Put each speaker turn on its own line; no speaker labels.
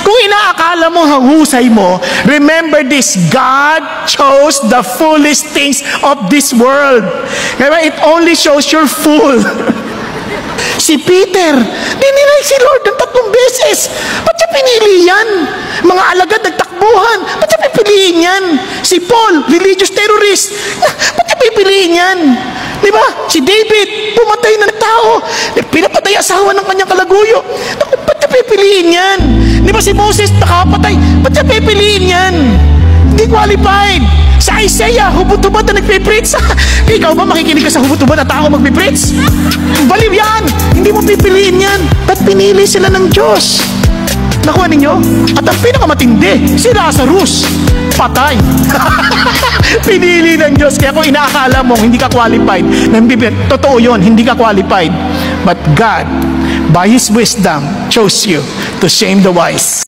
Kung inaakala mo hahusay mo, remember this: God chose the foolish things of this world. Kaya it only shows you're fool. Si Peter, dinilay si Lord ng 3 beses. Ba't siya pinili yan? Mga alagad nagtakbuhan. Ba't siya pipiliin yan? Si Paul, religious terrorist. Ba't siya pipiliin yan? Diba? Si David, pumatay ng tao. Pinapatay asawa ng kanyang kalaguyo. Ba't siya pipiliin yan? Diba si Moses, nakapatay. Ba't siya pipiliin yan? Hindi qualified. Sa Isaiah, hubot-hubot na nagpipreach. Ikaw ba makikinig ka sa hubot-hubot na tao magpipreach? Baliw yan. Hindi mo pipiliin yan. Ba't pinili sila ng Diyos? Nakuha ninyo? At ang pinakamatindi, si Lazarus, patay. Pinili ng Diyos. Kaya kung inaakala mong hindi ka qualified, totoo yun, hindi ka qualified. But God, by His wisdom, chose you to shame the wise.